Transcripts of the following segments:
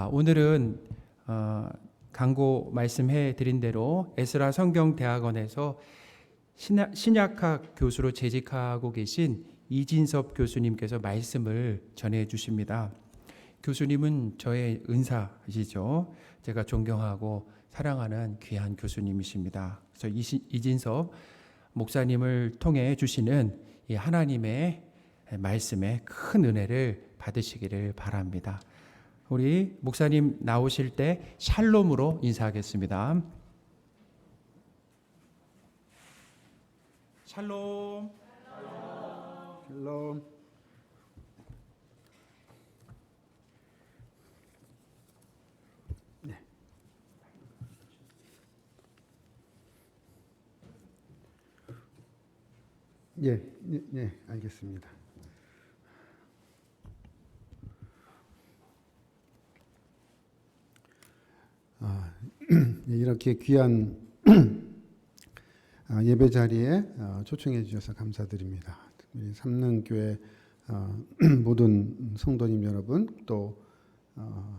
오늘은 강고 말씀해 드린 대로 에스라 성경대학원에서 신약학 교수로 재직하고 계신 이진섭 교수님께서 말씀을 전해 주십니다. 교수님은 저의 은사이시죠. 제가 존경하고 사랑하는 귀한 교수님이십니다. 그래서 이진섭 목사님을 통해 주시는 이 하나님의 말씀에 큰 은혜를 받으시기를 바랍니다. 우리 목사님 나오실 때 샬롬으로 인사하겠습니다. 샬롬. 샬롬. 네. 네, 알겠습니다. 이렇게 귀한 예배 자리에 초청해 주셔서 감사드립니다. 우리 삼능교회 모든 성도님 여러분, 또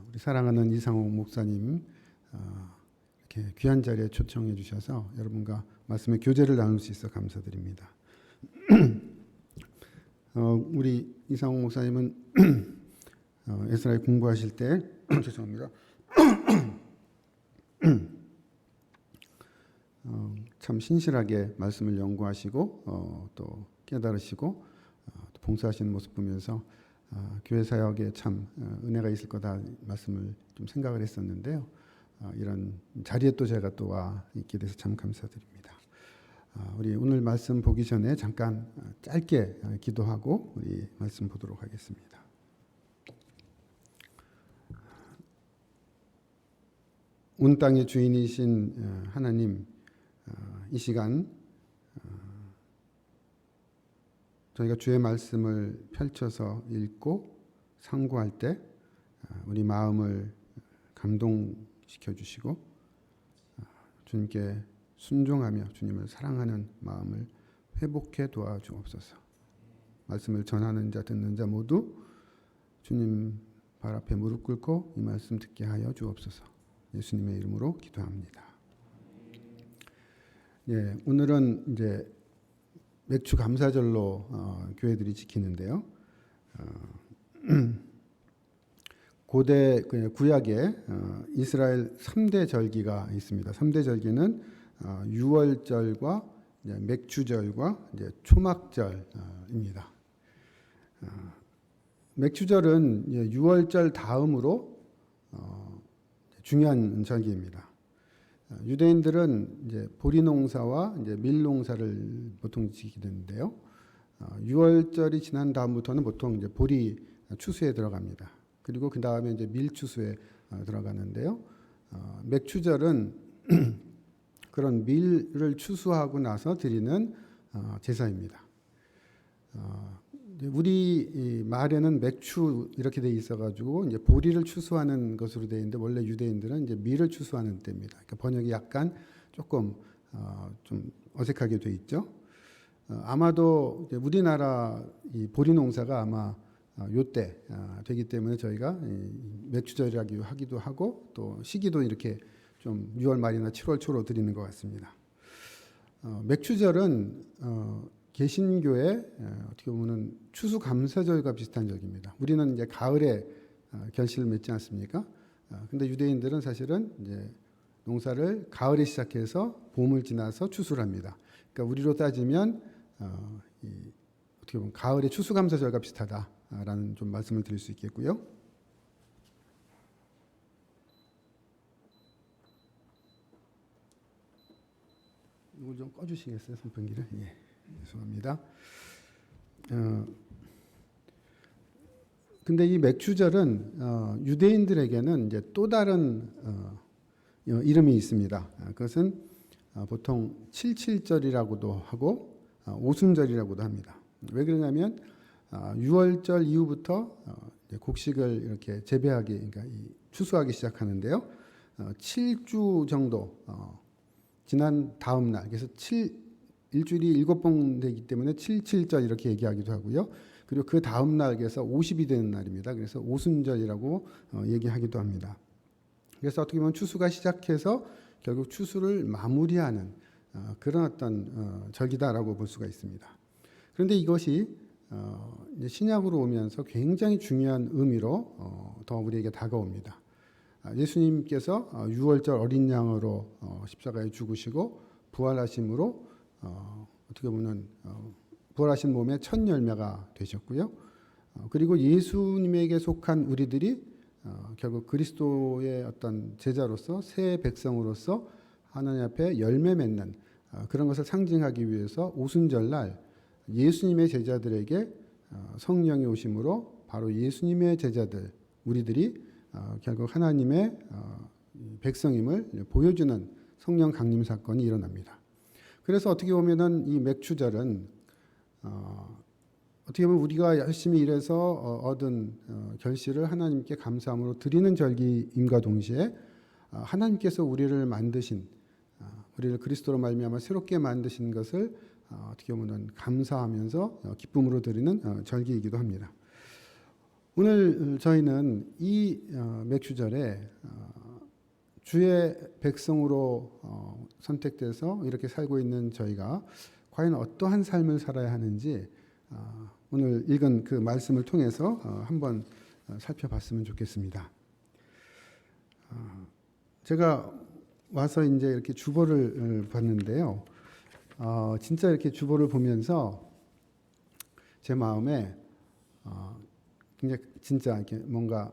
우리 사랑하는 이상옥 목사님 이렇게 귀한 자리에 초청해 주셔서 여러분과 말씀의 교제를 나눌 수 있어 감사드립니다. 우리 이상옥 목사님은 에스라에 공부하실 때 죄송합니다. 참 신실하게 말씀을 연구하시고 또 깨달으시고 또 봉사하시는 모습 보면서 교회 사역에 참 은혜가 있을 거다 말씀을 좀 생각을 했었는데요. 이런 자리에 또 제가 또 와 있게 돼서 참 감사드립니다. 우리 오늘 말씀 보기 전에 잠깐 짧게 기도하고 우리 말씀 보도록 하겠습니다. 온 땅의 주인이신 하나님, 이 시간 저희가 주의 말씀을 펼쳐서 읽고 상고할 때 우리 마음을 감동시켜 주시고 주님께 순종하며 주님을 사랑하는 마음을 회복해 도와주옵소서. 말씀을 전하는 자 듣는 자 모두 주님 발 앞에 무릎 꿇고 이 말씀 듣게 하여 주옵소서. 예수님의 이름으로 기도합니다. 예, 오늘은 이제 맥주 감사절로 교회들이 지키는데요. 고대 구약에 이스라엘 3대 절기가 있습니다. 3대 절기는 유월절과 맥주절과 이제 초막절입니다. 맥주절은 유월절 다음으로 중요한 절기입니다. 유대인들은 이제 보리 농사와 이제 밀 농사를 보통 지키게 되는데요. 6월절이 지난 다음부터는 보통 이제 보리 추수에 들어갑니다. 그리고 그 다음에 이제 밀 추수에 들어가는데요. 맥주절은 그런 밀을 추수하고 나서 드리는 제사입니다. 우리 말에는 맥추 이렇게 돼 있어가지고 이제 보리를 추수하는 것으로 돼 있는데 원래 유대인들은 이제 밀을 추수하는 때입니다. 그러니까 번역이 약간 조금 좀 어색하게 돼 있죠. 아마도 우리나라 이 보리 농사가 아마 요때 되기 때문에 저희가 맥추절이라고 하기도 하고 또 시기도 이렇게 좀 6월 말이나 7월 초로 드리는 것 같습니다. 맥추절은 개신교의 어떻게 보면은 추수감사절과 비슷한 절기입니다. 우리는 이제 가을에 결실을 맺지 않습니까? 근데 유대인들은 사실은 이제 농사를 가을에 시작해서 봄을 지나서 추수를 합니다. 그러니까 우리로 따지면 어떻게 보면 가을의 추수감사절과 비슷하다라는 좀 말씀을 드릴 수 있겠고요. 이걸 좀 꺼주시겠어요, 선풍기를? 예. 죄송합니다. 근데 이 맥주절은 유대인들에게는 이제 또 다른 이름이 있습니다. 그것은 보통 77절이라고도 하고 오순절이라고도 합니다. 왜 그러냐면 6월절 이후부터 곡식을 이렇게 재배하기, 그러니까 추수하기 시작하는데요. 7주 정도 지난 다음 날, 그래서 일주일이 7번 되기 때문에 77절 이렇게 얘기하기도 하고요. 그리고 그 다음 날에서 50이 되는 날입니다. 그래서 오순절이라고 얘기하기도 합니다. 그래서 어떻게 보면 추수가 시작해서 결국 추수를 마무리하는 그런 어떤 절기다라고 볼 수가 있습니다. 그런데 이것이 이제 신약으로 오면서 굉장히 중요한 의미로 더 우리에게 다가옵니다. 예수님께서 6월절 어린 양으로 십자가에 죽으시고 부활하심으로 어떻게 보면 부활하신 몸의 첫 열매가 되셨고요. 그리고 예수님에게 속한 우리들이 결국 그리스도의 어떤 제자로서 새 백성으로서 하나님 앞에 열매 맺는 그런 것을 상징하기 위해서 오순절날 예수님의 제자들에게 성령이 오심으로 바로 예수님의 제자들 우리들이 결국 하나님의 백성임을 보여주는 성령 강림 사건이 일어납니다. 그래서 어떻게 보면은 이 맥추절은 어떻게 보면 우리가 열심히 일해서 얻은 결실을 하나님께 감사함으로 드리는 절기임과 동시에 하나님께서 우리를 만드신 우리를 그리스도로 말미암아 새롭게 만드신 것을 어떻게 보면 감사하면서 기쁨으로 드리는 절기이기도 합니다. 오늘 저희는 이 맥주절에 주의 백성으로 선택돼서 이렇게 살고 있는 저희가 과연 어떠한 삶을 살아야 하는지 오늘 읽은 그 말씀을 통해서 한번 살펴봤으면 좋겠습니다. 제가 와서 이제 이렇게 주보를 봤는데요. 진짜 이렇게 주보를 보면서 제 마음에 굉장히 진짜 이렇게 뭔가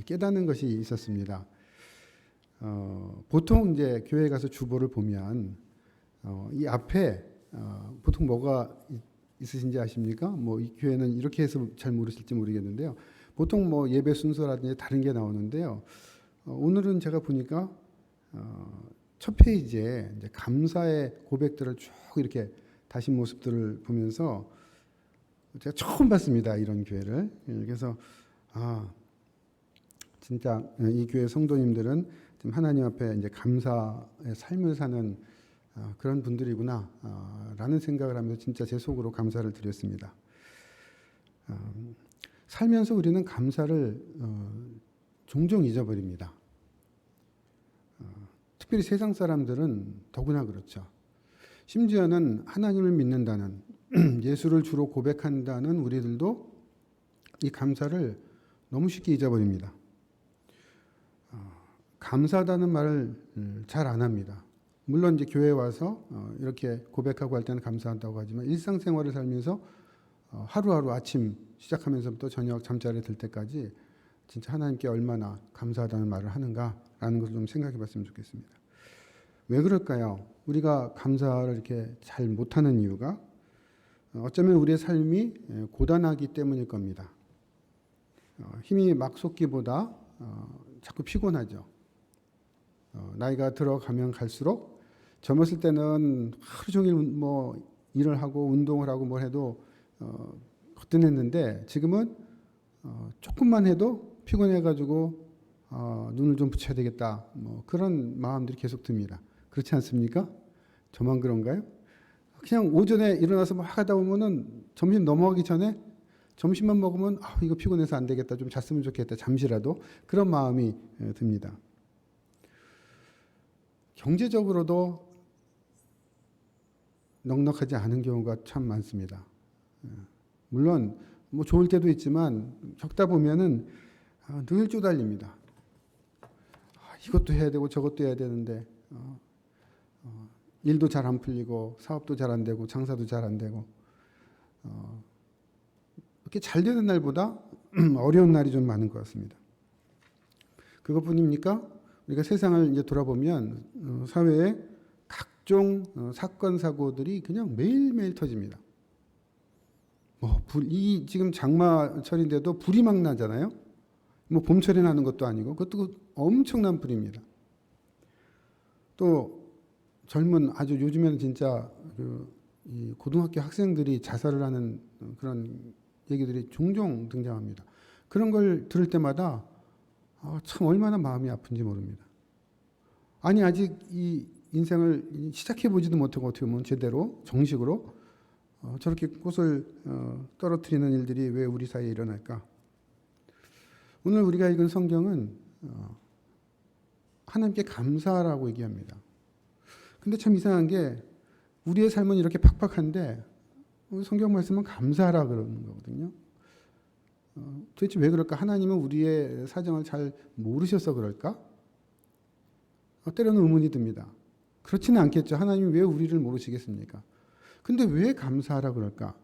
깨닫는 것이 있었습니다. 보통 이제 교회 가서 주보를 보면 이 앞에 보통 뭐가 있으신지 아십니까? 뭐 이 교회는 이렇게 해서 잘 모르실지 모르겠는데요. 보통 뭐 예배 순서라든지 다른 게 나오는데요. 오늘은 제가 보니까 첫 페이지에 이제 감사의 고백들을 쭉 이렇게 다신 모습들을 보면서 제가 처음 봤습니다. 이런 교회를. 그래서 진짜 이 교회 성도님들은 지금 하나님 앞에 이제 감사의 삶을 사는 그런 분들이구나 라는 생각을 하면서 진짜 제 속으로 감사를 드렸습니다. 살면서 우리는 감사를 종종 잊어버립니다. 특별히 세상 사람들은 더구나 그렇죠. 심지어는 하나님을 믿는다는 예수를 주로 고백한다는 우리들도 이 감사를 너무 쉽게 잊어버립니다. 감사하다는 말을 잘 안 합니다. 물론 이제 교회에 와서 이렇게 고백하고 할 때는 감사하다고 하지만 일상생활을 살면서 하루하루 아침 시작하면서부터 저녁 잠자리에 들 때까지 진짜 하나님께 얼마나 감사하다는 말을 하는가라는 것을 좀 생각해 봤으면 좋겠습니다. 왜 그럴까요? 우리가 감사를 이렇게 잘 못하는 이유가 어쩌면 우리의 삶이 고단하기 때문일 겁니다. 힘이 막 솟기보다 자꾸 피곤하죠. 나이가 들어가면 갈수록 젊었을 때는 하루 종일 뭐 일을 하고 운동을 하고 뭘 해도 거뜬했는데 지금은 조금만 해도 피곤해가지고 눈을 좀 붙여야 되겠다. 뭐 그런 마음들이 계속 듭니다. 그렇지 않습니까? 저만 그런가요? 그냥 오전에 일어나서 막 하다 보면은 점심 넘어가기 전에 점심만 먹으면 이거 피곤해서 안 되겠다. 좀 잤으면 좋겠다. 잠시라도 그런 마음이 듭니다. 경제적으로도 넉넉하지 않은 경우가 참 많습니다. 물론 뭐 좋을 때도 있지만 겪다 보면은 늘 쪼달립니다. 이것도 해야 되고 저것도 해야 되는데 일도 잘 안 풀리고 사업도 잘 안 되고 장사도 잘 안 되고 이렇게 잘 되는 날보다 어려운 날이 좀 많은 것 같습니다. 그것뿐입니까? 우리가 세상을 이제 돌아보면 사회에 각종 사건 사고들이 그냥 매일매일 터집니다. 이 지금 장마철인데도 불이 막 나잖아요. 뭐 봄철에 나는 것도 아니고 그것도 엄청난 불입니다. 또 젊은 아주 요즘에는 진짜 이 고등학교 학생들이 자살을 하는 그런 얘기들이 종종 등장합니다. 그런 걸 들을 때마다 참 얼마나 마음이 아픈지 모릅니다. 아니 아직 이 인생을 시작해 보지도 못하고 어떻게 보면 제대로 정식으로 저렇게 꽃을 떨어뜨리는 일들이 왜 우리 사이에 일어날까? 오늘 우리가 읽은 성경은 하나님께 감사하라고 얘기합니다. 근데 참 이상한 게 우리의 삶은 이렇게 팍팍한데 성경 말씀은 감사하라 그러는 거거든요. 도대체 왜 그럴까? 하나님은 우리의 사정을 잘 모르셔서 그럴까? 때로는 의문이 듭니다. 그렇지는 않겠죠. 하나님이 왜 우리를 모르시겠습니까? 근데 왜 감사하라 그럴까?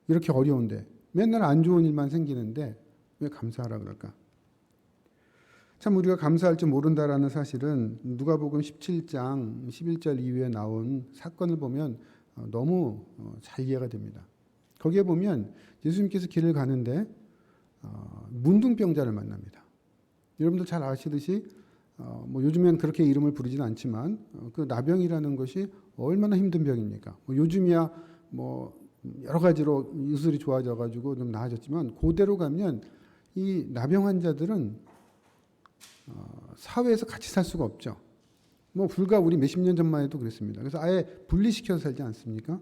이렇게 어려운데 맨날 안 좋은 일만 생기는데 왜 감사하라 그럴까? 참 우리가 감사할 줄 모른다라는 사실은 누가복음 17장 11절 이후에 나온 사건을 보면 너무 잘 이해가 됩니다. 거기에 보면 예수님께서 길을 가는데 문둥병자를 만납니다. 여러분들 잘 아시듯이 뭐 요즘엔 그렇게 이름을 부르지는 않지만 그 나병이라는 것이 얼마나 힘든 병입니까? 뭐 요즘이야 뭐 여러 가지로 유술이 좋아져 가지고 좀 나아졌지만 그대로 가면 이 나병 환자들은 사회에서 같이 살 수가 없죠. 뭐 불과 우리 몇십 년 전만 해도 그랬습니다. 그래서 아예 분리시켜서 살지 않습니까?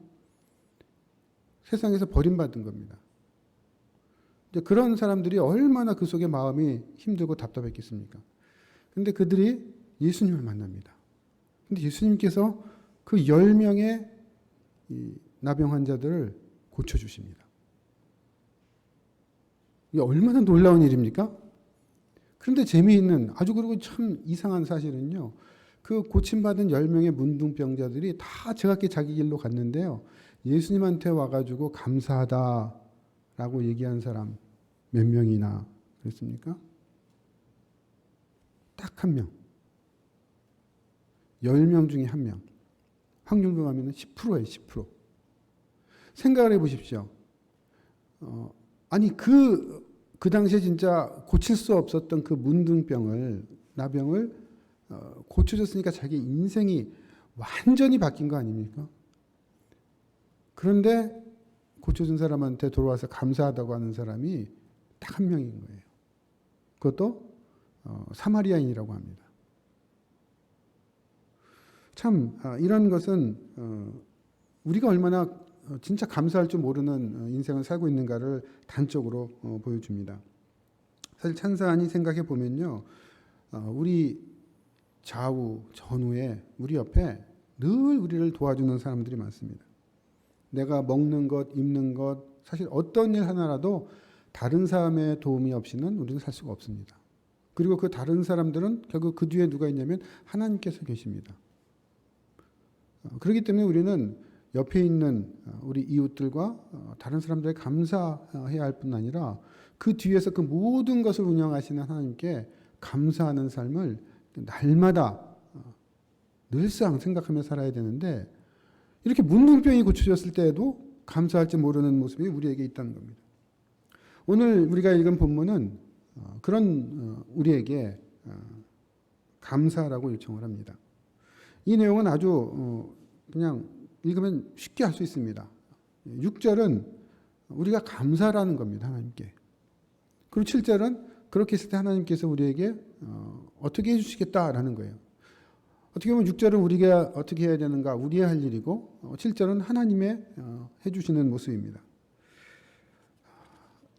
세상에서 버림받은 겁니다. 이제 그런 사람들이 얼마나 그 속에 마음이 힘들고 답답했겠습니까? 근데 그들이 예수님을 만납니다. 근데 예수님께서 그 10명의 이 나병 환자들을 고쳐주십니다. 이게 얼마나 놀라운 일입니까? 그런데 재미있는 아주 그리고 참 이상한 사실은요. 그 고침받은 10명의 문둥병자들이 다 제각기 자기 길로 갔는데요. 예수님한테 와가지고 감사하다라고 얘기한 사람 몇 명이나 그랬습니까? 딱 한 명. 10명 중에 한 명. 확률로 하면 10%예요. 10%. 생각을 해보십시오. 아니 그 당시에 진짜 고칠 수 없었던 그 문둥병을 나병을 고쳐줬으니까 자기 인생이 완전히 바뀐 거 아닙니까? 그런데 고쳐준 사람한테 돌아와서 감사하다고 하는 사람이 딱 한 명인 거예요. 그것도 사마리아인이라고 합니다. 참 이런 것은 우리가 얼마나 진짜 감사할 줄 모르는 인생을 살고 있는가를 단적으로 보여줍니다. 사실 찬산히 생각해 보면요, 우리 좌우 전후에 우리 옆에 늘 우리를 도와주는 사람들이 많습니다. 내가 먹는 것, 입는 것, 사실 어떤 일 하나라도 다른 사람의 도움이 없이는 우리는 살 수가 없습니다. 그리고 그 다른 사람들은 결국 그 뒤에 누가 있냐면 하나님께서 계십니다. 그렇기 때문에 우리는 옆에 있는 우리 이웃들과 다른 사람들에게 감사해야 할 뿐 아니라 그 뒤에서 그 모든 것을 운영하시는 하나님께 감사하는 삶을 날마다 늘상 생각하며 살아야 되는데 이렇게 문둥병이 고쳐졌을 때에도 감사할 줄 모르는 모습이 우리에게 있다는 겁니다. 오늘 우리가 읽은 본문은 그런 우리에게 감사라고 요청을 합니다. 이 내용은 아주 그냥 읽으면 쉽게 할 수 있습니다. 6절은 우리가 감사라는 겁니다. 하나님께. 그리고 7절은 그렇게 했을 때 하나님께서 우리에게 어떻게 해주시겠다라는 거예요. 어떻게 보면 6절은 우리가 어떻게 해야 되는가 우리의 할 일이고 7절은 하나님의 해주시는 모습입니다.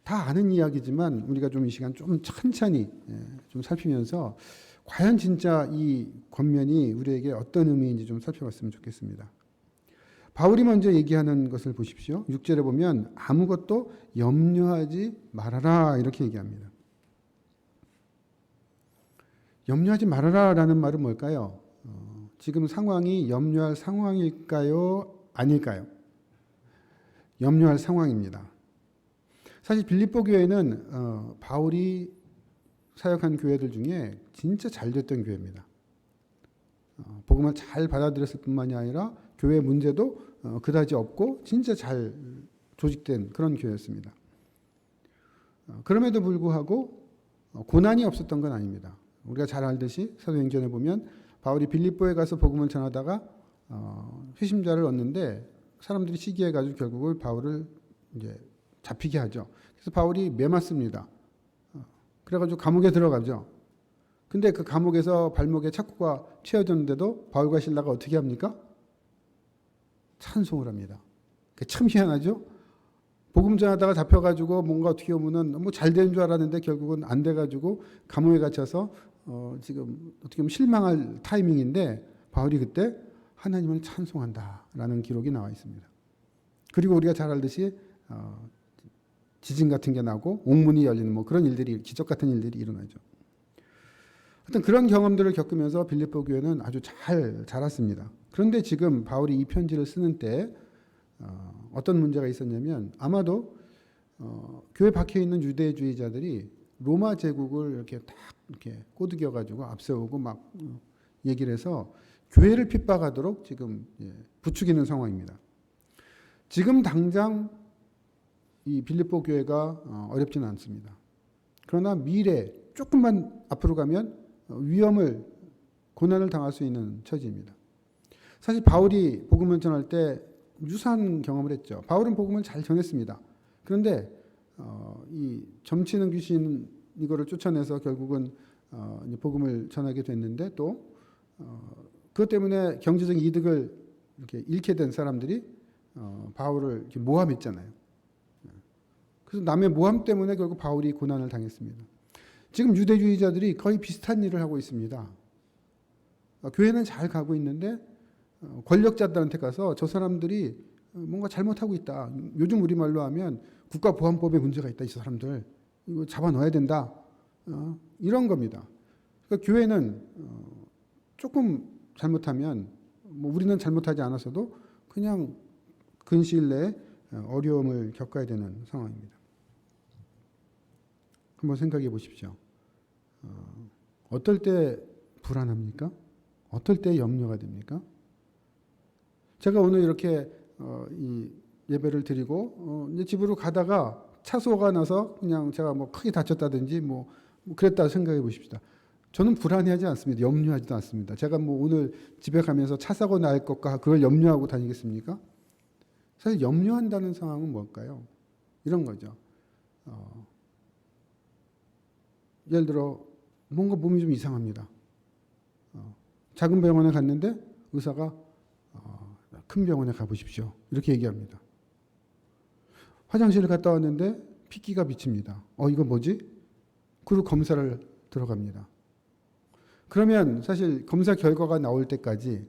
다 아는 이야기지만 우리가 좀 이 시간 좀 천천히 좀 살피면서 과연 진짜 이 권면이 우리에게 어떤 의미인지 좀 살펴봤으면 좋겠습니다. 바울이 먼저 얘기하는 것을 보십시오. 6절에 보면 아무것도 염려하지 말아라 이렇게 얘기합니다. 염려하지 말아라라는 말은 뭘까요? 지금 상황이 염려할 상황일까요? 아닐까요? 염려할 상황입니다. 사실 빌립보 교회는 바울이 사역한 교회들 중에 진짜 잘 됐던 교회입니다. 복음을 잘 받아들였을 뿐만이 아니라 교회 문제도 그다지 없고 진짜 잘 조직된 그런 교회였습니다. 그럼에도 불구하고 고난이 없었던 건 아닙니다. 우리가 잘 알듯이 사도행전에 보면 바울이 빌립보에 가서 복음을 전하다가 회심자를 얻는데 사람들이 시기해가지고 결국은 바울을 이제 잡히게 하죠. 그래서 바울이 매맞습니다. 그래가지고 감옥에 들어가죠. 근데 그 감옥에서 발목에 착고가 채워졌는데도 바울과 실라가 어떻게 합니까? 찬송을 합니다. 참 희한하죠. 복음 전하다가 잡혀가지고 뭔가 어떻게 보면은 뭐 잘 되는 줄 알았는데 결국은 안 돼가지고 감옥에 갇혀서 지금 어떻게 보면 실망할 타이밍인데 바울이 그때 하나님을 찬송한다라는 기록이 나와 있습니다. 그리고 우리가 잘 알듯이 지진 같은 게 나고 옥문이 열리는 뭐 그런 일들이 기적 같은 일들이 일어나죠. 어떤 그런 경험들을 겪으면서 빌립보 교회는 아주 잘 자랐습니다. 그런데 지금 바울이 이 편지를 쓰는 때 어떤 문제가 있었냐면 아마도 교회 박혀 있는 유대주의자들이 로마 제국을 이렇게 딱 이렇게 꼬드겨 가지고 앞세우고 막 얘기를 해서 교회를 핍박하도록 지금 부추기는 상황입니다. 지금 당장 이 빌립보 교회가 어렵지는 않습니다. 그러나 미래 조금만 앞으로 가면 위험을 고난을 당할 수 있는 처지입니다. 사실 바울이 복음을 전할 때 유사한 경험을 했죠. 바울은 복음을 잘 전했습니다. 그런데 이 점치는 귀신 이거를 쫓아내서 결국은 이제 복음을 전하게 됐는데 또 그것 때문에 경제적 이득을 이렇게 잃게 된 사람들이 바울을 이렇게 모함했잖아요. 그래서 남의 모함 때문에 결국 바울이 고난을 당했습니다. 지금 유대주의자들이 거의 비슷한 일을 하고 있습니다. 교회는 잘 가고 있는데 권력자들한테 가서 저 사람들이 뭔가 잘못하고 있다. 요즘 우리말로 하면 국가보안법에 문제가 있다. 이 사람들 이거 잡아넣어야 된다. 이런 겁니다. 그러니까 교회는 조금 잘못하면 뭐 우리는 잘못하지 않았어도 그냥 근시일 내에 어려움을 겪어야 되는 상황입니다. 한번 생각해 보십시오. 어떨 때 불안합니까? 어떨 때 염려가 됩니까? 제가 오늘 이렇게 이 예배를 드리고 이제 집으로 가다가 차소가 나서 그냥 제가 뭐 크게 다쳤다든지 뭐 그랬다 생각해 보십시다. 저는 불안해하지 않습니다. 염려하지도 않습니다. 제가 뭐 오늘 집에 가면서 차 사고 날 것과 그걸 염려하고 다니겠습니까? 사실 염려한다는 상황은 뭘까요? 이런 거죠. 예를 들어 뭔가 몸이 좀 이상합니다. 작은 병원에 갔는데 의사가 큰 병원에 가보십시오. 이렇게 얘기합니다. 화장실을 갔다 왔는데 핏기가 비칩니다. 이거 뭐지? 그리고 검사를 들어갑니다. 그러면 사실 검사 결과가 나올 때까지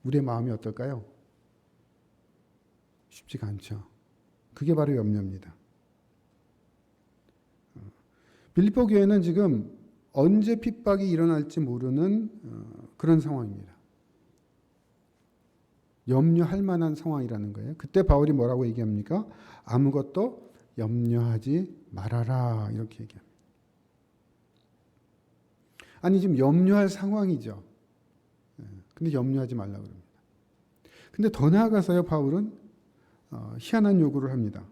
우리의 마음이 어떨까요? 쉽지가 않죠. 그게 바로 염려입니다. 빌립보 교회는 지금 언제 핍박이 일어날지 모르는 그런 상황입니다. 염려할 만한 상황이라는 거예요. 그때 바울이 뭐라고 얘기합니까? 아무것도 염려하지 말아라 이렇게 얘기합니다. 아니 지금 염려할 상황이죠. 근데 염려하지 말라 그럽니다. 근데 더 나아가서요 바울은 희한한 요구를 합니다.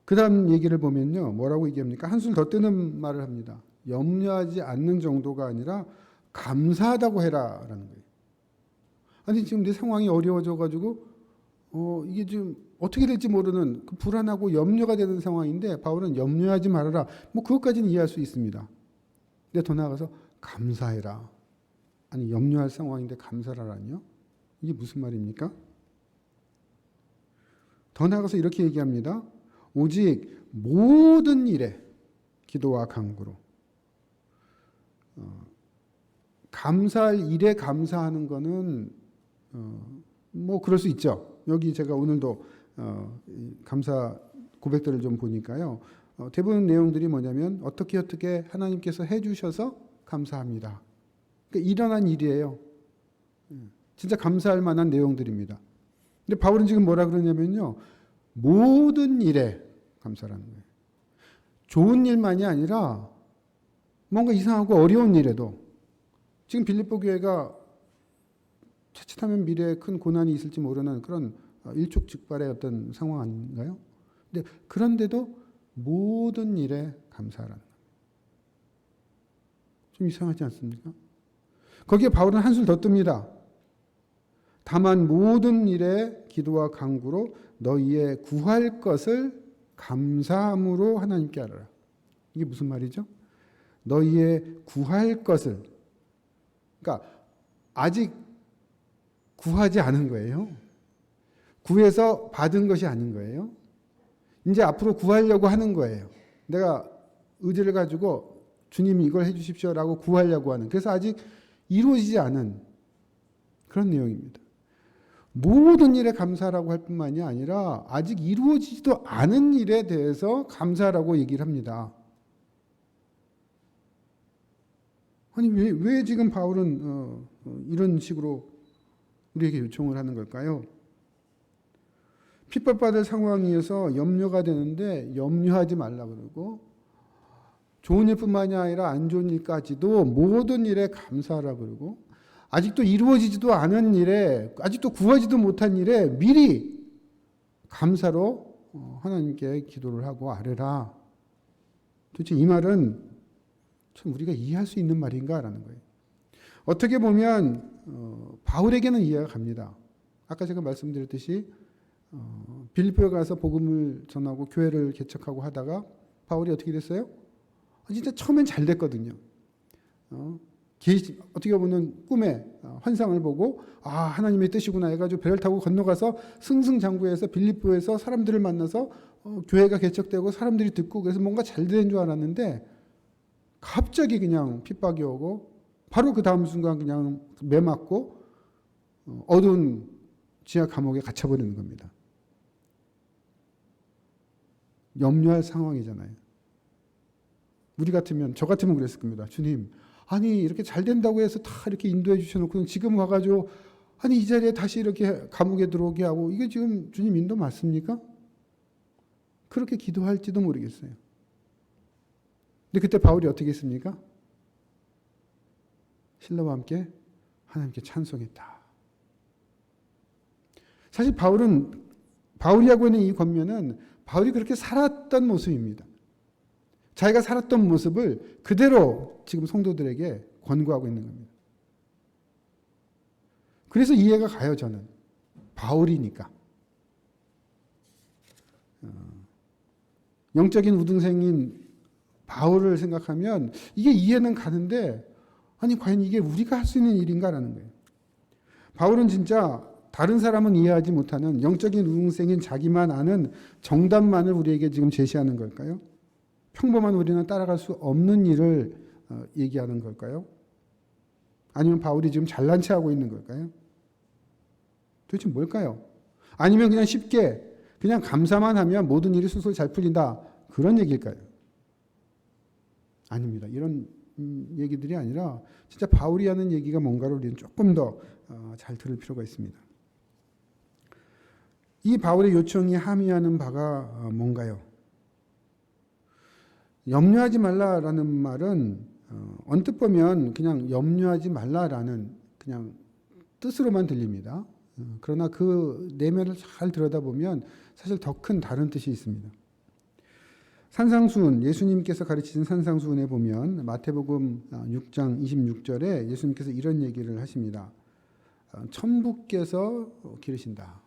그 다음 얘기를 보면요 뭐라고 얘기합니까? 한술 더 뜨는 말을 합니다. 염려하지 않는 정도가 아니라 감사하다고 해라 라는 거예요. 아니 지금 내 상황이 어려워져 가지고 이게 지금 어떻게 될지 모르는 그 불안하고 염려가 되는 상황인데 바울은 염려하지 말아라. 뭐 그것까지는 이해할 수 있습니다. 근데 더 나아가서 감사해라. 아니 염려할 상황인데 감사라라니요? 이게 무슨 말입니까? 더 나아가서 이렇게 얘기합니다. 오직 모든 일에 기도와 간구로 감사할 일에 감사하는 거는 뭐 그럴 수 있죠. 여기 제가 오늘도 감사 고백들을 좀 보니까요. 대부분 내용들이 뭐냐면 어떻게 하나님께서 해주셔서 감사합니다. 그러니까 일어난 일이에요. 진짜 감사할 만한 내용들입니다. 근데 바울은 지금 뭐라 그러냐면요. 모든 일에 감사라는 거예요. 좋은 일만이 아니라 뭔가 이상하고 어려운 일에도 지금 빌립보 교회가 자칫하면 미래에 큰 고난이 있을지 모르는 그런 일촉즉발의 어떤 상황 아닌가요? 근데 그런데도 모든 일에 감사하라는 거예요. 좀 이상하지 않습니까? 거기에 바울은 한술 더 뜹니다. 다만 모든 일에 기도와 간구로 너희의 구할 것을 감사함으로 하나님께 알아라. 이게 무슨 말이죠? 너희의 구할 것을 그러니까 아직 구하지 않은 거예요. 구해서 받은 것이 아닌 거예요. 이제 앞으로 구하려고 하는 거예요. 내가 의지를 가지고 주님이 이걸 해주십시오라고 구하려고 하는. 그래서 아직 이루어지지 않은 그런 내용입니다. 모든 일에 감사라고 할 뿐만이 아니라 아직 이루어지지도 않은 일에 대해서 감사라고 얘기를 합니다. 아니 왜 지금 바울은 이런 식으로 우리에게 요청을 하는 걸까요? 핍박받을 상황이어서 염려가 되는데 염려하지 말라 그러고 좋은 일뿐만이 아니라 안 좋은 일까지도 모든 일에 감사하라 그러고 아직도 이루어지지도 않은 일에 아직도 구하지도 못한 일에 미리 감사로 하나님께 기도를 하고 아뢰라. 도대체 이 말은 참 우리가 이해할 수 있는 말인가라는 거예요. 어떻게 보면 바울에게는 이해가 갑니다. 아까 제가 말씀드렸듯이 빌립보에 가서 복음을 전하고 교회를 개척하고 하다가 바울이 어떻게 됐어요? 진짜 처음엔 잘 됐거든요. 어떻게 보면 꿈에 환상을 보고 하나님의 뜻이구나 해가지고 배를 타고 건너가서 승승장구해서 빌립보에서 사람들을 만나서 교회가 개척되고 사람들이 듣고 그래서 뭔가 잘 되는 줄 알았는데 갑자기 그냥 핍박이 오고 바로 그 다음 순간 그냥 매 맞고 어두운 지하 감옥에 갇혀버리는 겁니다. 염려할 상황이잖아요. 우리 같으면 저 같으면 그랬을 겁니다. 주님, 아니 이렇게 잘 된다고 해서 다 이렇게 인도해 주셔놓고 지금 와가지고 아니 이 자리에 다시 이렇게 감옥에 들어오게 하고 이게 지금 주님 인도 맞습니까? 그렇게 기도할지도 모르겠어요. 근데 그때 바울이 어떻게 했습니까? 신라와 함께 하나님께 찬송했다. 사실 바울이 하고 있는 이 권면은 바울이 그렇게 살았던 모습입니다. 자기가 살았던 모습을 그대로 지금 성도들에게 권고하고 있는 겁니다. 그래서 이해가 가요, 저는. 바울이니까. 영적인 우등생인 바울을 생각하면 이게 이해는 가는데 아니 과연 이게 우리가 할 수 있는 일인가라는 거예요. 바울은 진짜 다른 사람은 이해하지 못하는 영적인 우등생인 자기만 아는 정답만을 우리에게 지금 제시하는 걸까요? 평범한 우리는 따라갈 수 없는 일을 얘기하는 걸까요? 아니면 바울이 지금 잘난 체 하고 있는 걸까요? 도대체 뭘까요? 아니면 그냥 쉽게 그냥 감사만 하면 모든 일이 술술 잘 풀린다 그런 얘기일까요? 아닙니다. 이런 얘기들이 아니라 진짜 바울이 하는 얘기가 뭔가를 우리는 조금 더 잘 들을 필요가 있습니다. 이 바울의 요청이 함의하는 바가 뭔가요? 염려하지 말라라는 말은 언뜻 보면 그냥 염려하지 말라라는 그냥 뜻으로만 들립니다. 그러나 그 내면을 잘 들여다보면 사실 더 큰 다른 뜻이 있습니다. 산상수훈, 예수님께서 가르치신 산상수훈에 보면 마태복음 6장 26절에 예수님께서 이런 얘기를 하십니다. 천부께서 기르신다.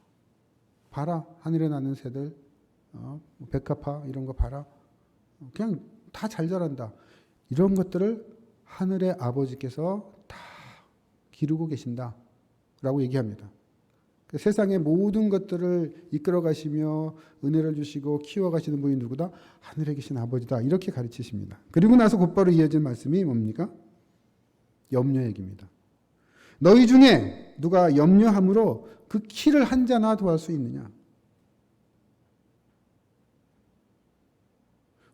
봐라, 하늘에 나는 새들, 백합화 이런 거 봐라. 그냥 다 잘 자란다. 이런 것들을 하늘의 아버지께서 다 기르고 계신다. 라고 얘기합니다. 세상의 모든 것들을 이끌어 가시며 은혜를 주시고 키워 가시는 분이 누구다? 하늘에 계신 아버지다. 이렇게 가르치십니다. 그리고 나서 곧바로 이어진 말씀이 뭡니까? 염려 얘기입니다. 너희 중에 누가 염려함으로 그 키를 한 자나 더할 수 있느냐?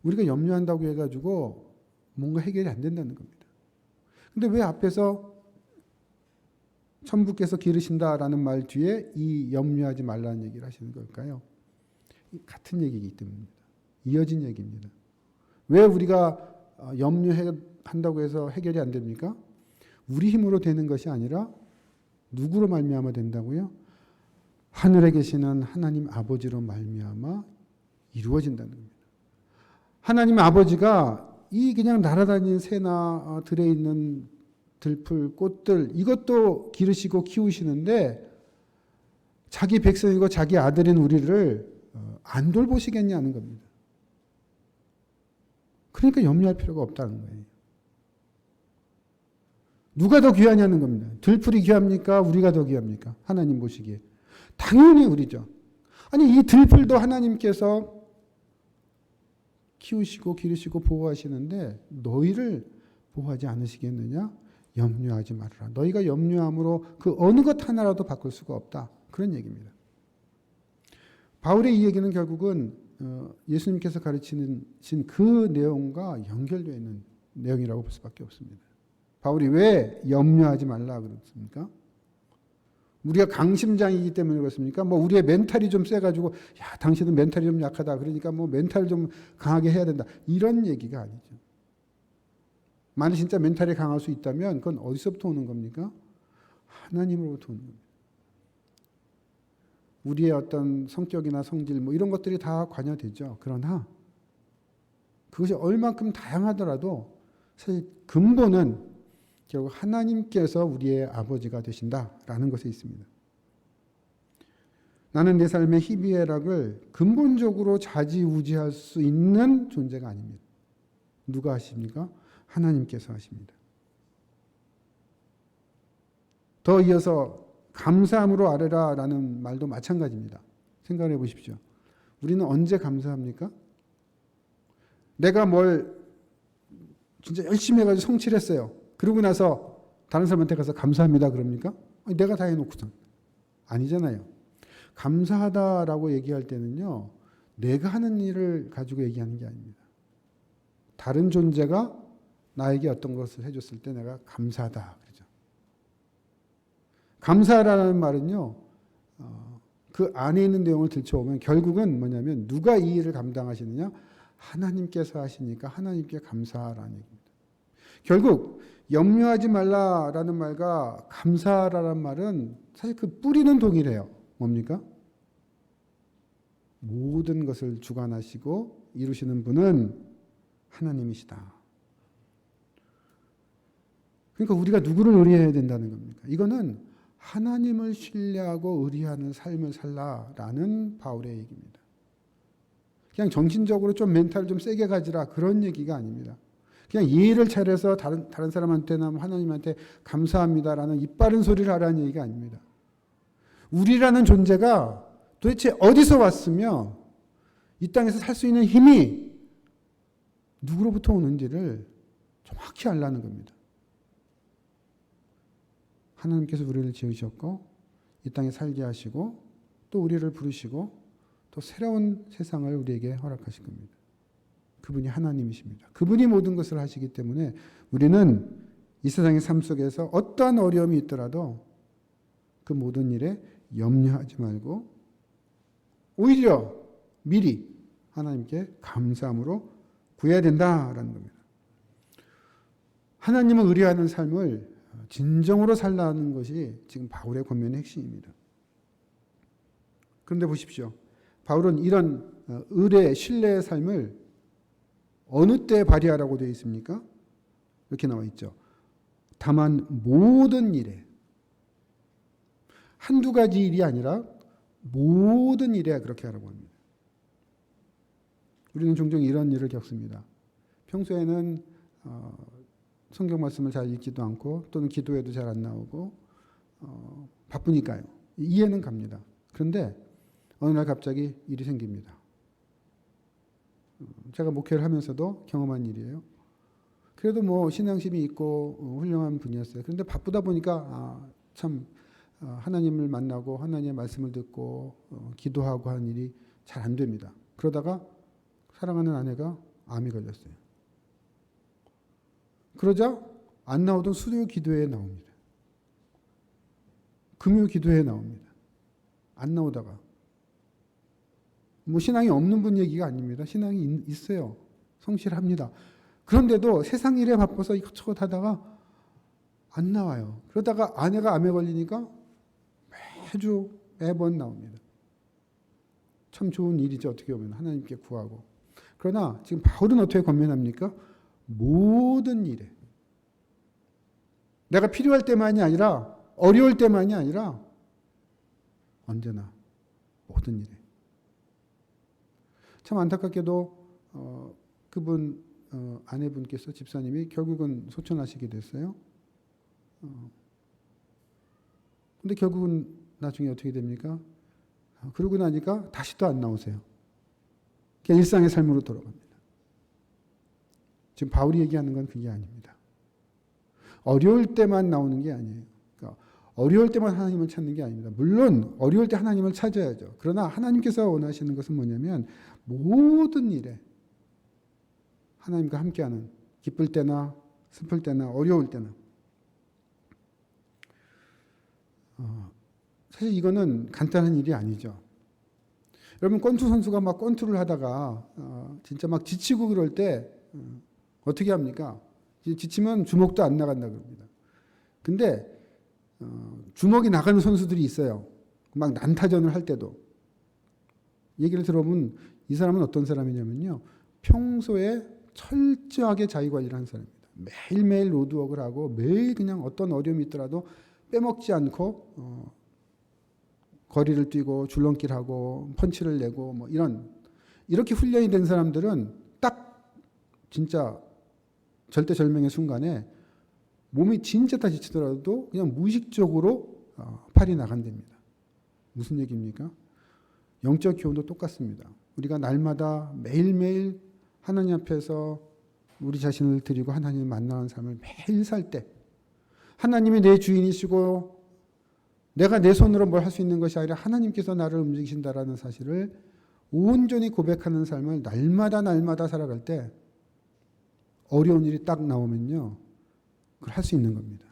우리가 염려한다고 해가지고 뭔가 해결이 안 된다는 겁니다. 근데 왜 앞에서 천부께서 기르신다라는 말 뒤에 이 염려하지 말라는 얘기를 하시는 걸까요? 같은 얘기이기 때문입니다. 이어진 얘기입니다. 왜 우리가 염려한다고 해서 해결이 안 됩니까? 우리 힘으로 되는 것이 아니라 누구로 말미암아 된다고요? 하늘에 계시는 하나님 아버지로 말미암아 이루어진다는 겁니다. 하나님 아버지가 이 그냥 날아다니는 새나 들에 있는 들풀, 꽃들 이것도 기르시고 키우시는데 자기 백성이고 자기 아들인 우리를 안 돌보시겠냐는 겁니다. 그러니까 염려할 필요가 없다는 거예요. 누가 더 귀하냐는 겁니다. 들풀이 귀합니까? 우리가 더 귀합니까? 하나님 보시기에. 당연히 우리죠. 아니 이 들풀도 하나님께서 키우시고 기르시고 보호하시는데 너희를 보호하지 않으시겠느냐? 염려하지 말아라. 너희가 염려함으로 그 어느 것 하나라도 바꿀 수가 없다. 그런 얘기입니다. 바울의 이 얘기는 결국은 예수님께서 가르치는 그 내용과 연결되어 있는 내용이라고 볼 수밖에 없습니다. 바울이 왜 염려하지 말라 그랬습니까? 우리가 강심장이기 때문에 그렇습니까? 뭐 우리의 멘탈이 좀 세가지고 야 당신은 멘탈이 좀 약하다 그러니까 뭐 멘탈 좀 강하게 해야 된다 이런 얘기가 아니죠. 만약 진짜 멘탈이 강할 수 있다면 그건 어디서부터 오는 겁니까? 하나님으로부터 오는 겁니다. 우리의 어떤 성격이나 성질 뭐 이런 것들이 다 관여되죠. 그러나 그것이 얼만큼 다양하더라도 사실 근본은 결국 하나님께서 우리의 아버지가 되신다라는 것에 있습니다. 나는 내 삶의 희비애락을 근본적으로 좌지우지할 수 있는 존재가 아닙니다. 누가 하십니까? 하나님께서 하십니다. 더 이어서 감사함으로 아뢰라라는 말도 마찬가지입니다. 생각해 보십시오. 우리는 언제 감사합니까? 내가 뭘 진짜 열심히 해가지고 성취를 했어요. 그러고 나서 다른 사람한테 가서 감사합니다 그럽니까? 아니, 내가 다 해놓고선. 아니잖아요. 감사하다라고 얘기할 때는요. 내가 하는 일을 가지고 얘기하는 게 아닙니다. 다른 존재가 나에게 어떤 것을 해줬을 때 내가 감사하다 그러죠. 감사라는 말은요. 그 안에 있는 내용을 들춰오면 결국은 뭐냐면 누가 이 일을 감당하시느냐? 하나님께서 하시니까 하나님께 감사하라는 얘기입니다. 결국 염려하지 말라라는 말과 감사라는 말은 사실 그 뿌리는 동일해요. 뭡니까? 모든 것을 주관하시고 이루시는 분은 하나님이시다. 그러니까 우리가 누구를 의뢰해야 된다는 겁니까? 이거는 하나님을 신뢰하고 의뢰하는 삶을 살라라는 바울의 얘기입니다. 그냥 정신적으로 좀 멘탈을 좀 세게 가지라 그런 얘기가 아닙니다. 그냥 예의를 차려서 다른 사람한테나 하나님한테 감사합니다라는 이빠른 소리를 하라는 얘기가 아닙니다. 우리라는 존재가 도대체 어디서 왔으며 이 땅에서 살 수 있는 힘이 누구로부터 오는지를 정확히 알라는 겁니다. 하나님께서 우리를 지으셨고 이 땅에 살게 하시고 또 우리를 부르시고 또 새로운 세상을 우리에게 허락하실 겁니다. 그분이 하나님이십니다. 그분이 모든 것을 하시기 때문에 우리는 이 세상의 삶 속에서 어떠한 어려움이 있더라도 그 모든 일에 염려하지 말고 오히려 미리 하나님께 감사함으로 구해야 된다라는 겁니다. 하나님을 의뢰하는 삶을 진정으로 살라는 것이 지금 바울의 권면의 핵심입니다. 그런데 보십시오. 바울은 이런 의뢰, 신뢰의 삶을 어느 때 발휘하라고 되어 있습니까? 이렇게 나와 있죠. 다만 모든 일에 한두 가지 일이 아니라 모든 일에 그렇게 하라고 합니다. 우리는 종종 이런 일을 겪습니다. 평소에는 성경 말씀을 잘 읽지도 않고 또는 기도에도 잘 안 나오고 바쁘니까요. 이해는 갑니다. 그런데 어느 날 갑자기 일이 생깁니다. 제가 목회를 하면서도 경험한 일이에요. 그래도 뭐 신앙심이 있고 훌륭한 분이었어요. 그런데 바쁘다 보니까 참 하나님을 만나고 하나님의 말씀을 듣고 기도하고 하는 일이 잘 안 됩니다. 그러다가 사랑하는 아내가 암이 걸렸어요. 그러자 안 나오던 수요 기도회에 나옵니다. 금요 기도회에 나옵니다. 안 나오다가 뭐 신앙이 없는 분 얘기가 아닙니다. 신앙이 있어요. 성실합니다. 그런데도 세상 일에 바빠서 이것저것 하다가 안 나와요. 그러다가 아내가 암에 걸리니까 매번 나옵니다. 참 좋은 일이죠. 어떻게 보면 하나님께 구하고. 그러나 지금 바울은 어떻게 권면합니까? 모든 일에 내가 필요할 때만이 아니라 어려울 때만이 아니라 언제나 모든 일에. 참 안타깝게도 그분 아내분께서 집사님이 결국은 소천하시게 됐어요. 근데 결국은 나중에 어떻게 됩니까? 그러고 나니까 다시 또 안 나오세요. 그냥 일상의 삶으로 돌아갑니다. 지금 바울이 얘기하는 건 그게 아닙니다. 어려울 때만 나오는 게 아니에요. 그러니까 어려울 때만 하나님을 찾는 게 아닙니다. 물론 어려울 때 하나님을 찾아야죠. 그러나 하나님께서 원하시는 것은 뭐냐면 모든 일에 하나님과 함께하는, 기쁠 때나 슬플 때나 어려울 때나. 사실 이거는 간단한 일이 아니죠. 여러분 권투 선수가 막 권투를 하다가 진짜 막 지치고 그럴 때 어떻게 합니까? 지치면 주먹도 안 나간다 그럽니다. 근데 주먹이 나가는 선수들이 있어요. 막 난타전을 할 때도. 얘기를 들어보면 이 사람은 어떤 사람이냐면요, 평소에 철저하게 자기관리를 하는 사람입니다. 매일매일 로드워크를 하고 매일 그냥 어떤 어려움이 있더라도 빼먹지 않고 거리를 뛰고 줄넘기를 펀치를 내고 뭐 이렇게 훈련이 된 사람들은 딱 진짜 절대절명의 순간에 몸이 진짜 다 지치더라도 그냥 무의식적으로 팔이 나간답니다. 무슨 얘기입니까? 영적 교훈도 똑같습니다. 우리가 날마다 매일매일 하나님 앞에서 우리 자신을 드리고 하나님을 만나는 삶을 매일 살 때, 하나님이 내 주인이시고 내가 내 손으로 뭘 할 수 있는 것이 아니라 하나님께서 나를 움직이신다라는 사실을 온전히 고백하는 삶을 날마다 살아갈 때 어려운 일이 딱 나오면요, 그걸 할 수 있는 겁니다.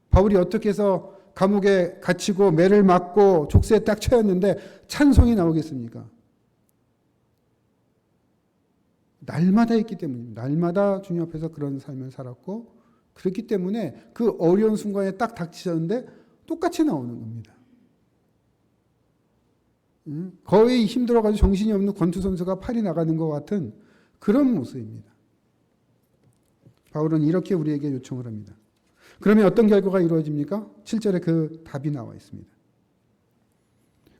바울이 어떻게 해서 감옥에 갇히고 매를 맞고 족쇄에 딱 쳐였는데 찬송이 나오겠습니까? 날마다 있기 때문입니다. 날마다 주님 앞에서 그런 삶을 살았고, 그렇기 때문에 그 어려운 순간에 딱 닥치셨는데 똑같이 나오는 겁니다. 거의 힘들어가지고 정신이 없는 권투 선수가 팔이 나가는 것 같은 그런 모습입니다. 바울은 이렇게 우리에게 요청을 합니다. 그러면 어떤 결과가 이루어집니까? 7절에 그 답이 나와 있습니다.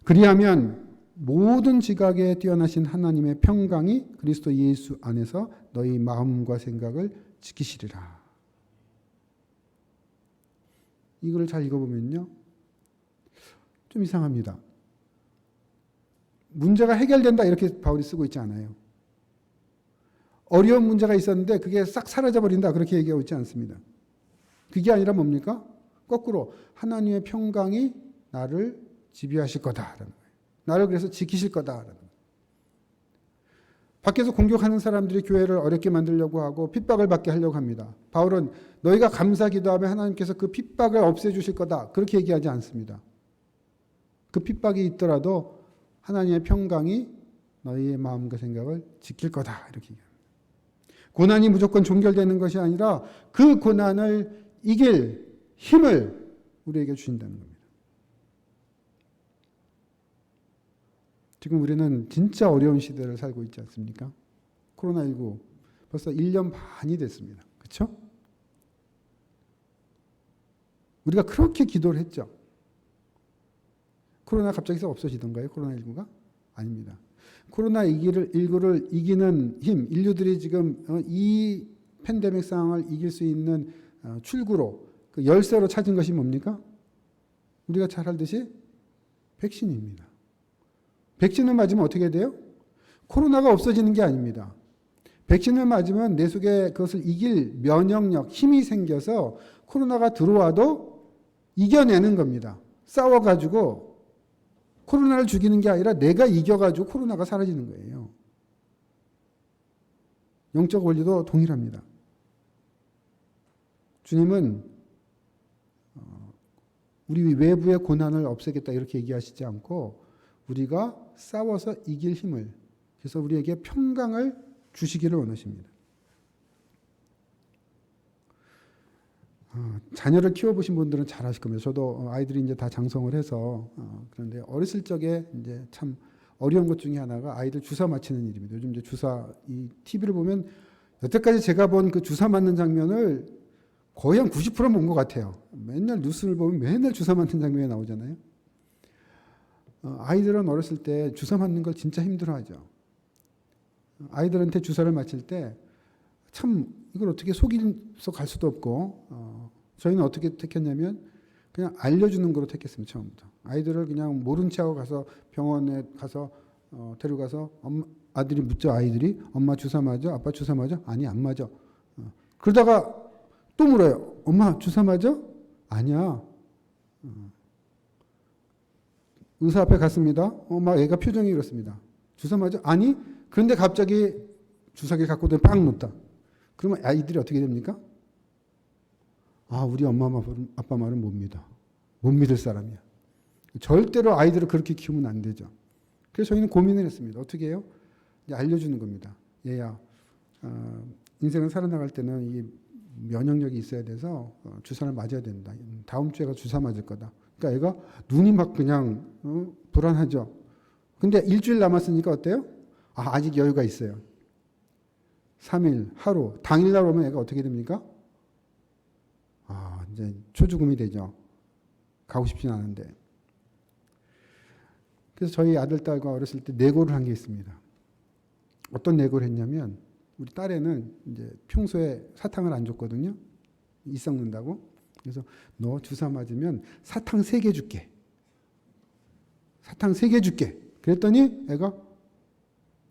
그리하면 모든 지각에 뛰어나신 하나님의 평강이 그리스도 예수 안에서 너희 마음과 생각을 지키시리라. 이걸 잘 읽어보면요, 좀 이상합니다. 문제가 해결된다 이렇게 바울이 쓰고 있지 않아요. 어려운 문제가 있었는데 그게 싹 사라져버린다 그렇게 얘기하고 있지 않습니다. 그게 아니라 뭡니까? 거꾸로 하나님의 평강이 나를 지배하실 거다라는 거예요. 나를 그래서 지키실 거다라는 거예요. 밖에서 공격하는 사람들이 교회를 어렵게 만들려고 하고 핍박을 받게 하려고 합니다. 바울은 너희가 감사 기도하면 하나님께서 그 핍박을 없애주실 거다 그렇게 얘기하지 않습니다. 그 핍박이 있더라도 하나님의 평강이 너희의 마음과 생각을 지킬 거다 이렇게 얘기합니다. 고난이 무조건 종결되는 것이 아니라 그 고난을 이길 힘을 우리에게 주신다는 겁니다. 지금 우리는 진짜 어려운 시대를 살고 있지 않습니까? 코로나19 벌써 1년 반이 됐습니다. 그렇죠? 우리가 그렇게 기도를 했죠. 코로나 갑자기 없어지던가요? 코로나19가? 아닙니다. 코로나19를 이기는 힘, 인류들이 지금 이 팬데믹 상황을 이길 수 있는 출구로, 그 열쇠로 찾은 것이 뭡니까? 우리가 잘 알듯이 백신입니다. 백신을 맞으면 어떻게 돼요? 코로나가 없어지는 게 아닙니다. 백신을 맞으면 내 속에 그것을 이길 면역력, 힘이 생겨서 코로나가 들어와도 이겨내는 겁니다. 싸워가지고 코로나를 죽이는 게 아니라 내가 이겨가지고 코로나가 사라지는 거예요. 영적 원리도 동일합니다. 주님은 우리 외부의 고난을 없애겠다 이렇게 얘기하시지 않고 우리가 싸워서 이길 힘을, 그래서 우리에게 평강을 주시기를 원하십니다. 자녀를 키워보신 분들은 잘 아실 겁니다. 저도 아이들이 이제 다 장성을 해서 그런데 어렸을 적에 이제 참 어려운 것 중에 하나가 아이들 주사 맞히는 일입니다. 요즘 이제 주사 이 TV를 보면 여태까지 제가 본 그 주사 맞는 장면을 거의 한 90% 본 것 같아요. 맨날 뉴스를 보면 맨날 주사 맞는 장면이 나오잖아요. 아이들은 어렸을 때 주사 맞는 걸 진짜 힘들어하죠. 아이들한테 주사를 맞힐 때 참 이걸 어떻게 속여서 갈 수도 없고 저희는 어떻게 택했냐면 그냥 알려주는 거로 택했습니다. 처음부터. 아이들을 그냥 모른 체하고 가서 병원에 가서 데려가서 아들이 묻죠. 아이들이 엄마 주사 맞아? 아빠 주사 맞아? 아니 안 맞아. 그러다가 또 물어요. 엄마 주사 맞아? 아니야. 의사 앞에 갔습니다. 막 애가 표정이 그렇습니다. 주사 맞아? 아니. 그런데 갑자기 주사기 갖고 빵 놓다. 그러면 아이들이 어떻게 됩니까? 아, 우리 엄마 아빠 말은 못 믿어. 못 믿을 사람이야. 절대로 아이들을 그렇게 키우면 안 되죠. 그래서 저희는 고민을 했습니다. 어떻게 해요? 이제 알려주는 겁니다. 얘야, 인생을 살아나갈 때는 이 면역력이 있어야 돼서 주사를 맞아야 된다. 다음 주에가 주사 맞을 거다. 그러니까 애가 눈이 막 그냥 불안하죠. 근데 일주일 남았으니까 어때요? 아직 여유가 있어요. 3일, 하루, 당일날 오면 애가 어떻게 됩니까? 이제 초죽음이 되죠. 가고 싶진 않은데. 그래서 저희 아들, 딸과 어렸을 때 내고를 한 게 있습니다. 어떤 내고를 했냐면, 우리 딸애는 이제 평소에 사탕을 안 줬거든요. 이 썩는다고. 그래서 너 주사 맞으면 사탕 3개 줄게. 사탕 3개 줄게. 그랬더니 애가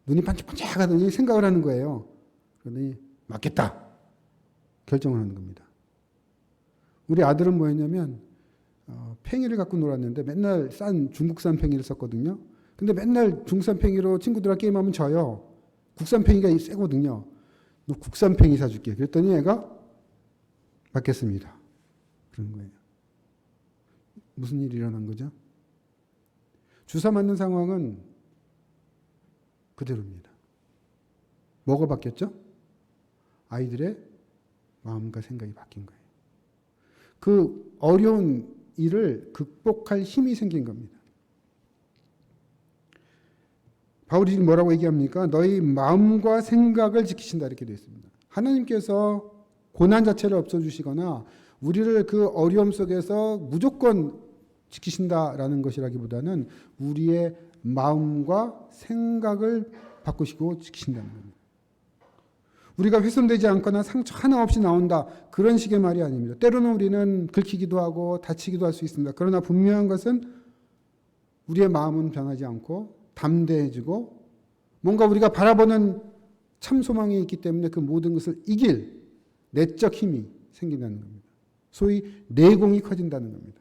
눈이 반짝반짝 하더니 생각을 하는 거예요. 그러더니 맞겠다. 결정을 하는 겁니다. 우리 아들은 뭐였냐면 팽이를 갖고 놀았는데 맨날 중국산 팽이를 썼거든요. 근데 맨날 중국산 팽이로 친구들하고 게임하면 져요. 국산 팽이가 세거든요. 너 국산 팽이 사줄게. 그랬더니 애가 맞겠습니다. 그런 거예요. 무슨 일이 일어난 거죠? 주사 맞는 상황은 그대로입니다. 뭐가 바뀌었죠? 아이들의 마음과 생각이 바뀐 거예요. 그 어려운 일을 극복할 힘이 생긴 겁니다. 바울이 지금 뭐라고 얘기합니까? 너희 마음과 생각을 지키신다 이렇게 되어 있습니다. 하나님께서 고난 자체를 없애주시거나 우리를 그 어려움 속에서 무조건 지키신다라는 것이라기보다는 우리의 마음과 생각을 바꾸시고 지키신다는 겁니다. 우리가 훼손되지 않거나 상처 하나 없이 나온다. 그런 식의 말이 아닙니다. 때로는 우리는 긁히기도 하고 다치기도 할 수 있습니다. 그러나 분명한 것은 우리의 마음은 변하지 않고 담대해지고 뭔가 우리가 바라보는 참 소망이 있기 때문에 그 모든 것을 이길 내적 힘이 생긴다는 겁니다. 소위 내공이 커진다는 겁니다.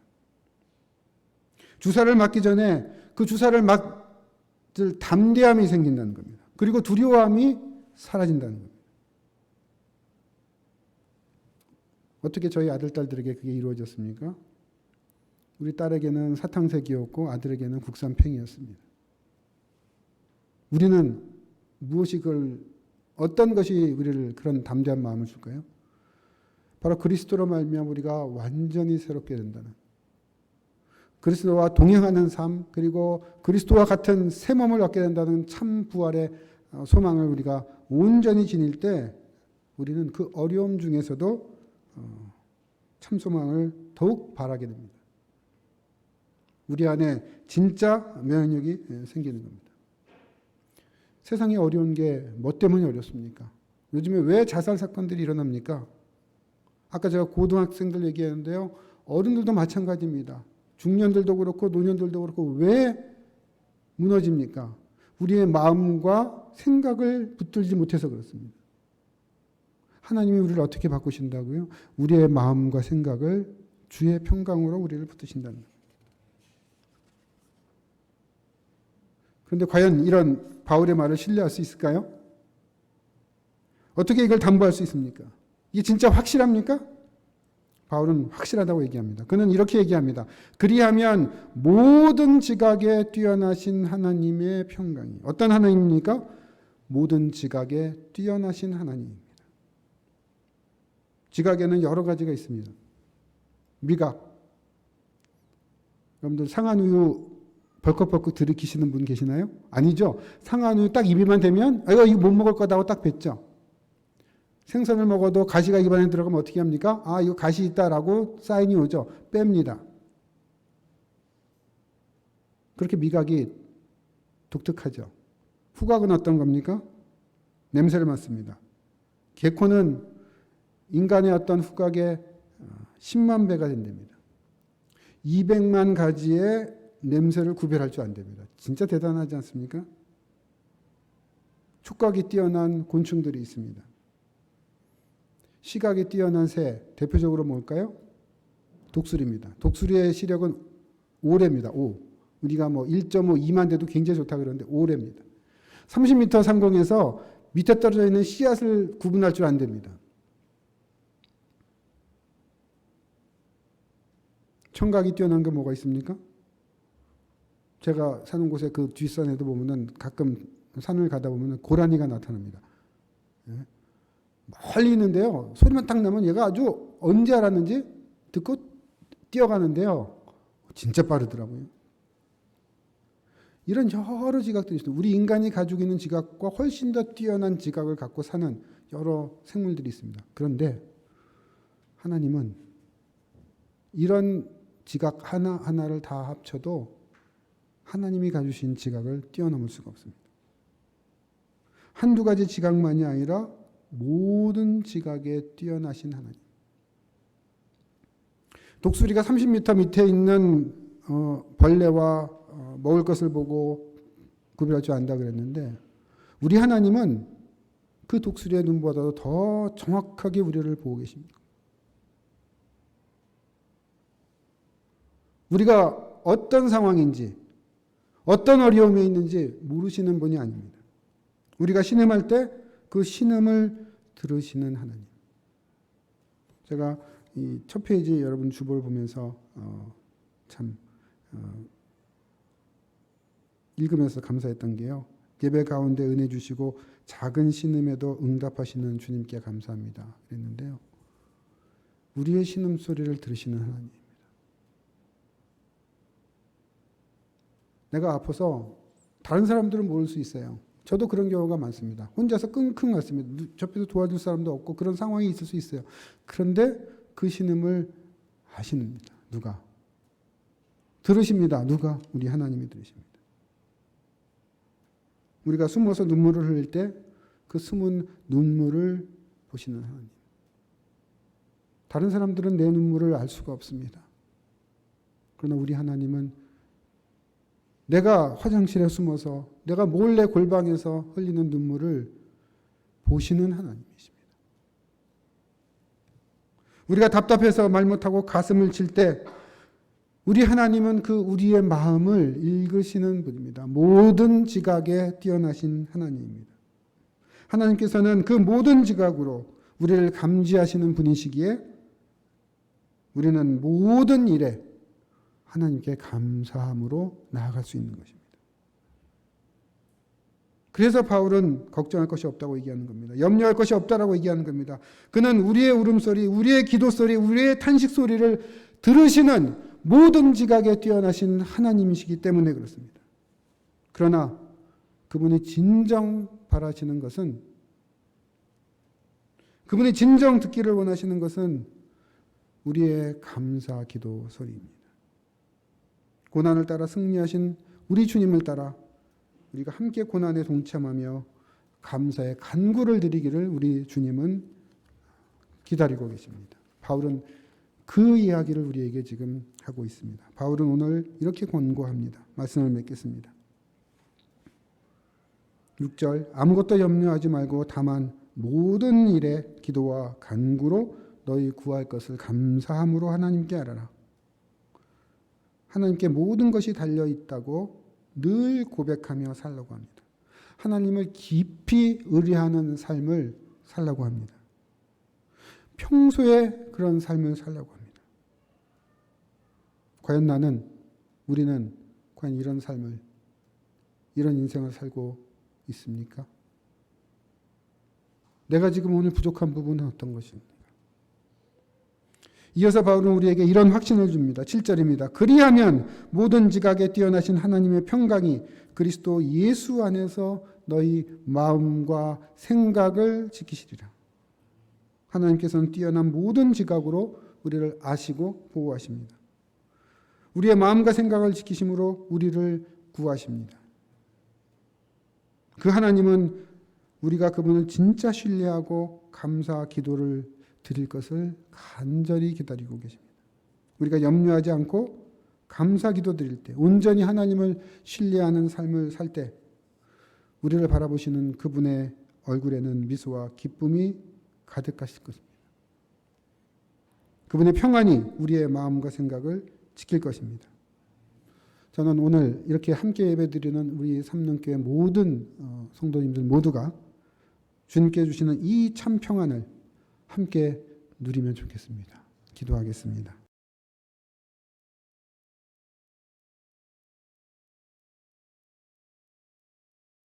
주사를 맞기 전에 그 주사를 맞을 담대함이 생긴다는 겁니다. 그리고 두려움이 사라진다는 겁니다. 어떻게 저희 아들, 딸들에게 그게 이루어졌습니까? 우리 딸에게는 사탕색이었고 아들에게는 국산 팽이였습니다. 우리는 어떤 것이 우리를 그런 담대한 마음을 줄까요? 바로 그리스도로 말미암아 우리가 완전히 새롭게 된다는, 그리스도와 동행하는 삶, 그리고 그리스도와 같은 새 몸을 얻게 된다는 참 부활의 소망을 우리가 온전히 지닐 때 우리는 그 어려움 중에서도 참 소망을 더욱 바라게 됩니다. 우리 안에 진짜 면역력이 생기는 겁니다. 세상이 어려운 게 뭐 때문에 어렵습니까? 요즘에 왜 자살 사건들이 일어납니까? 아까 제가 고등학생들 얘기했는데요. 어른들도 마찬가지입니다. 중년들도 그렇고 노년들도 그렇고 왜 무너집니까? 우리의 마음과 생각을 붙들지 못해서 그렇습니다. 하나님이 우리를 어떻게 바꾸신다고요? 우리의 마음과 생각을 주의 평강으로 우리를 붙드신다는 거예요. 그런데 과연 이런 바울의 말을 신뢰할 수 있을까요? 어떻게 이걸 담보할 수 있습니까? 이게 진짜 확실합니까? 바울은 확실하다고 얘기합니다. 그는 이렇게 얘기합니다. 그리하면 모든 지각에 뛰어나신 하나님의 평강이. 어떤 하나님입니까? 모든 지각에 뛰어나신 하나님입니다. 지각에는 여러 가지가 있습니다. 미각. 여러분들 상한우유 벌컥벌컥 들이키시는 분 계시나요? 아니죠. 상한우유 딱 입에만 대면 이거 못 먹을 거다 하고 딱 뱉죠. 생선을 먹어도 가시가 입안에 들어가면 어떻게 합니까? 이거 가시 있다라고 사인이 오죠. 뺍니다. 그렇게 미각이 독특하죠. 후각은 어떤 겁니까? 냄새를 맡습니다. 개코는 인간의 어떤 후각의 10만 배가 된답니다. 200만 가지의 냄새를 구별할 줄 안답니다. 진짜 대단하지 않습니까? 촉각이 뛰어난 곤충들이 있습니다. 시각이 뛰어난 새, 대표적으로 뭘까요? 독수리입니다. 독수리의 시력은 5래입니다. 5. 우리가 뭐 1.5, 2만 대도 굉장히 좋다 그러는데 5래입니다. 30m 상공에서 밑에 떨어져 있는 씨앗을 구분할 줄 안답니다. 청각이 뛰어난 게 뭐가 있습니까? 제가 사는 곳에 그 뒷산에도 보면은 가끔 산을 가다 보면은 고라니가 나타납니다. 예? 멀리 있는데요. 소리만 딱 나면 얘가 아주 언제 알았는지 듣고 뛰어가는데요. 진짜 빠르더라고요. 이런 여러 지각들이 있습니다. 우리 인간이 가지고 있는 지각과 훨씬 더 뛰어난 지각을 갖고 사는 여러 생물들이 있습니다. 그런데 하나님은 이런 지각 하나하나를 다 합쳐도 하나님이 가지신 지각을 뛰어넘을 수가 없습니다. 한두 가지 지각만이 아니라 모든 지각에 뛰어나신 하나님. 독수리가 30m 밑에 있는 벌레와 먹을 것을 보고 구별할 줄 안다 그랬는데 우리 하나님은 그 독수리의 눈보다도 더 정확하게 우리를 보고 계십니다. 우리가 어떤 상황인지 어떤 어려움에 있는지 모르시는 분이 아닙니다. 우리가 신음할 때 그 신음을 들으시는 하나님. 제가 이 첫 페이지 여러분 주보를 보면서 참 읽으면서 감사했던 게요. 예배 가운데 은혜 주시고 작은 신음에도 응답하시는 주님께 감사합니다. 그랬는데요. 우리의 신음 소리를 들으시는 하나님입니다. 내가 아파서 다른 사람들은 모를 수 있어요. 저도 그런 경우가 많습니다. 혼자서 끙끙 앓습니다. 옆에서 도와줄 사람도 없고 그런 상황이 있을 수 있어요. 그런데 그 신음을 아십니다. 누가? 들으십니다. 누가? 우리 하나님이 들으십니다. 우리가 숨어서 눈물을 흘릴 때 그 숨은 눈물을 보시는 하나님. 다른 사람들은 내 눈물을 알 수가 없습니다. 그러나 우리 하나님은 내가 화장실에 숨어서 내가 몰래 골방에서 흘리는 눈물을 보시는 하나님이십니다. 우리가 답답해서 말 못하고 가슴을 칠 때 우리 하나님은 그 우리의 마음을 읽으시는 분입니다. 모든 지각에 뛰어나신 하나님입니다. 하나님께서는 그 모든 지각으로 우리를 감지하시는 분이시기에 우리는 모든 일에 하나님께 감사함으로 나아갈 수 있는 것입니다. 그래서 바울은 걱정할 것이 없다고 얘기하는 겁니다. 염려할 것이 없다라고 얘기하는 겁니다. 그는 우리의 울음소리, 우리의 기도소리, 우리의 탄식소리를 들으시는 모든 지각에 뛰어나신 하나님이시기 때문에 그렇습니다. 그러나 그분이 진정 바라시는 것은, 그분이 진정 듣기를 원하시는 것은 우리의 감사 기도 소리입니다. 고난을 따라 승리하신 우리 주님을 따라 우리가 함께 고난에 동참하며 감사의 간구를 드리기를 우리 주님은 기다리고 계십니다. 바울은 그 이야기를 우리에게 지금 하고 있습니다. 바울은 오늘 이렇게 권고합니다. 말씀을 맺겠습니다. 6절 아무것도 염려하지 말고 다만 모든 일에 기도와 간구로 너희 구할 것을 감사함으로 하나님께 알아라. 하나님께 모든 것이 달려있다고 늘 고백하며 살라고 합니다. 하나님을 깊이 의뢰하는 삶을 살라고 합니다. 평소에 그런 삶을 살라고 합니다. 과연 우리는 과연 이런 삶을, 이런 인생을 살고 있습니까? 내가 지금 오늘 부족한 부분은 어떤 것입니까? 이어서 바울은 우리에게 이런 확신을 줍니다. 7절입니다. 그리하면 모든 지각에 뛰어나신 하나님의 평강이 그리스도 예수 안에서 너희 마음과 생각을 지키시리라. 하나님께서는 뛰어난 모든 지각으로 우리를 아시고 보호하십니다. 우리의 마음과 생각을 지키심으로 우리를 구하십니다. 그 하나님은 우리가 그분을 진짜 신뢰하고 감사 기도를 드릴 것을 간절히 기다리고 계십니다. 우리가 염려하지 않고 감사 기도 드릴 때, 온전히 하나님을 신뢰하는 삶을 살 때 우리를 바라보시는 그분의 얼굴에는 미소와 기쁨이 가득하실 것입니다. 그분의 평안이 우리의 마음과 생각을 지킬 것입니다. 저는 오늘 이렇게 함께 예배드리는 우리 삼릉교회 모든 성도님들 모두가 주님께 주시는 이 참 평안을 함께 누리면 좋겠습니다. 기도하겠습니다.